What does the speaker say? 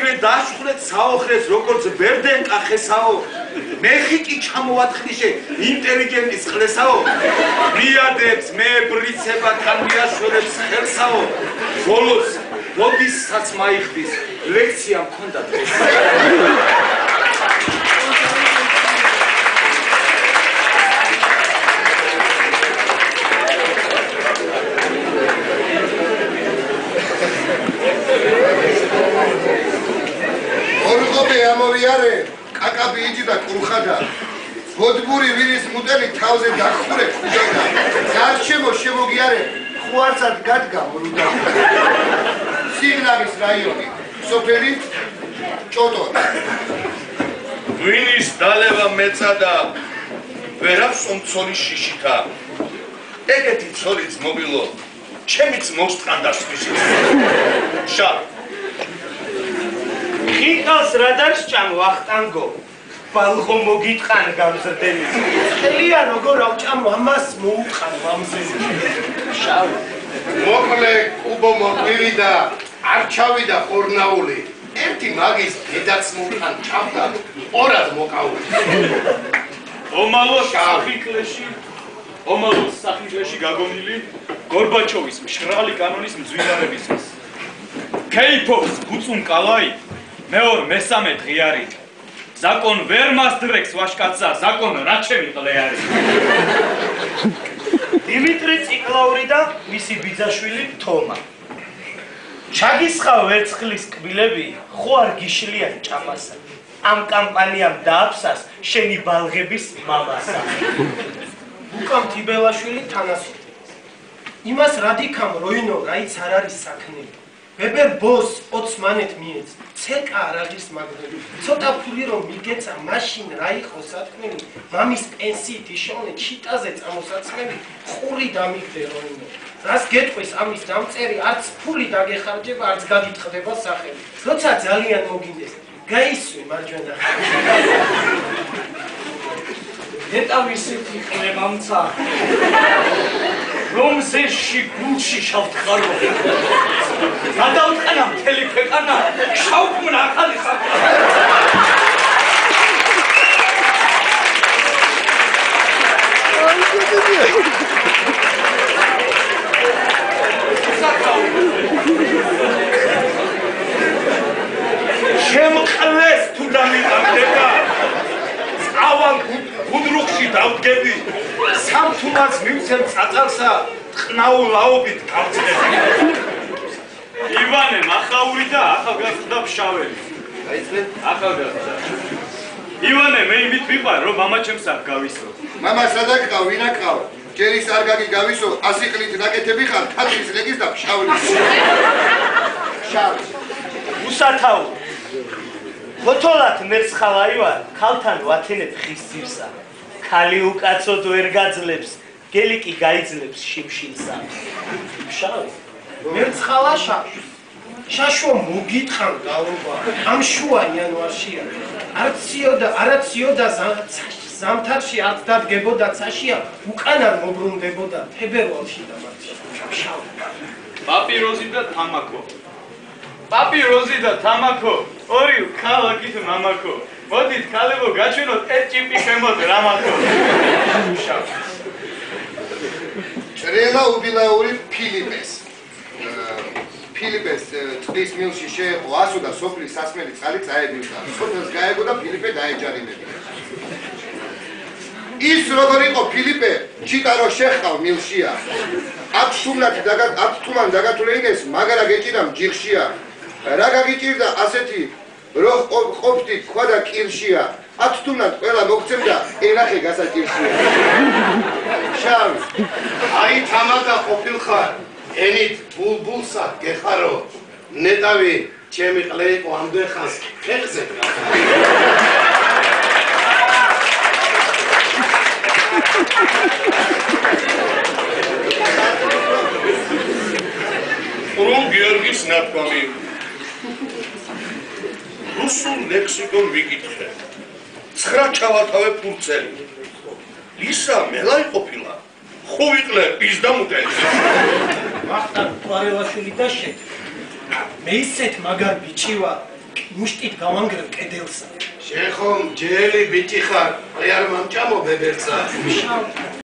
მე დაშხვრეთ საოხრეს როგორც ბერდენ კახესაო მე ხიკი ჩამოვათხნიშე ინტელიგენტის ხლესაო მიადებს მე ბრიცებათან მიაშორებს ხელსაო ბოლოს ბოდისაც მაიხდის ლექცია მქონდა დღეს ამოვიარე კაკაბი იჯი და კრუხადა გოდბური ვირის მუტელი თავზე დახურე ხუჯადა გარჩემო შემოგიარე ხუარცად გადგა მრუდა სიგნალის რაიონი სოფელი ჭოტორი ვინის დალევა მეწადა ვერაფს ომცოლი შიშითა ეგეთი ცოლიც მობილო ჩემიც მოსტყანდა სვიშით შა ხიკავს რა დარსჭამ ვახტანგო ბალღო მოგიტყან გამზრდელი ხელია როგორ ავჭამ ამას მოუყან მამზელი შავ მოკლე უბო მოყვირი და არჩავი და ხორნაული ერთი მაგის დედაც მოუყან ჭამდა ორად მოკაული ომალოს საფიქრეში გაგონილი გორბაჩოვის მშრალი კანონის მძვინარებისას კეიფობს გუწუნ კალაი მეორ მესამე ღიარი ზაკონ ვერ მასდრექს ვაშკაცა ზაკონ რაჩემი ყლეარი დიმიტრი ციკლაური და მისი ბიძაშვილი თომა ჩაგისხავ ვერცხლის კბილები ხო არ გიშლიან ჭამასა ამ კამპანიამ დააფსას შენი ბალღების მამასა უკამ თიბელაშვილი თანასწორი იმას რადიქამ როინო რაიც არ არის საქმე ვებერ ბოს ოცმანეთ მიეც ცეკა რაღის მაგრები ცოტა ფული რომ მიგეცა მაშინ რა იყო სათქმელი მამის პენსიით იშოვნე ჩიტაზე წამოსაცმელი ყური დამიგდე როინო რას გეტყვის ამის დამწერი არც ფული დაგეხარჯება არც გაგიტყდება სახელი როცა ძალიან მოგინდეს გაისვი მარჯვენა დეტავისეთი ხლებამცა რომ ზეში გულში შავთხარო გადავტყენა მთელი ქვეყანა შავკმნა ახალი ხალხი შემყლეს თუ დამიყავდება წავალ გუდრუხში დავდგები სამთუმას მივცემ წაწალსა ტყნაულაობით გავწდები ივანე მახაური და ახალგაზრდა ფშაველი აიცნე ახალგაზრდა ივანე მე იმით ვიყარ რომ მამა ჩემს არ გავისო მამა სადაკავ ვინაკავ ჯერის არ გაგი გავისო ასიყლით ნაკეთები ხარ თათრის ლეგის და ფშავლის შავი უსათაო ხოთოლათ მერცხალაი ვარ ქალთან ვათენებ ხის ძირსა ქალი უკაცოდ ვერ გაძლებს გელი კი გაიძლებს შიმშილსა შავი მერცხალა შაშო მოგიტყან დავრობა ამ შუა იანვარშია არაციოდა ზამთარში არც დადგებოდა ცაშია უკანარ მობრუნდებოდა თებერვალში და მარტში შავი პაპიროზი და თამაკო ორი ქალაქით მამაკო მოდით ქალებო გაჩვენოთ ერთ ჭიპი შემოთ რამაკო ჭრელა უბილაური ფილიპეს წყლის მილში შეეყო 100 და სოფლის სასმელი წყალი წაებილდა სოფელს გაეგო და ფილიპე დაეჯარიმებია ის როგორ იყო ფილიპე ჩიტა რო შეხავ მილშია 10 თუმან დაგათულეინეს მაგარა გეჭირა ჯიხშია რა გაგიჭირდა ასეთი რო ყოფდი ქვა და კირშია 10 თუმნად ყველა მოგცემდა ენახე გასაჭირშია შავი აი თამადა ყოფილხარ ენით ბულბულსა გეხარო ნეტავი ჩემი ყლე იყო ამდენ ხანს ხეხზე რომ გიორგის ნათქვამი რუსულ ლექსიკონ ვიკითხე 9 ჩავათავე ფურცელი ისა მელაი ყოფილა ხო ვიყლე პიზდა მუტელი ვახტანგ თვალელაშვილი და შე მე ისეთ მაგარ ბიჭი ვარ მუშტით გავანგრევ კედელსა. შენ ხომ ჯელი ბიჭი ხარ, აი არ მომჭამო ბებერცა.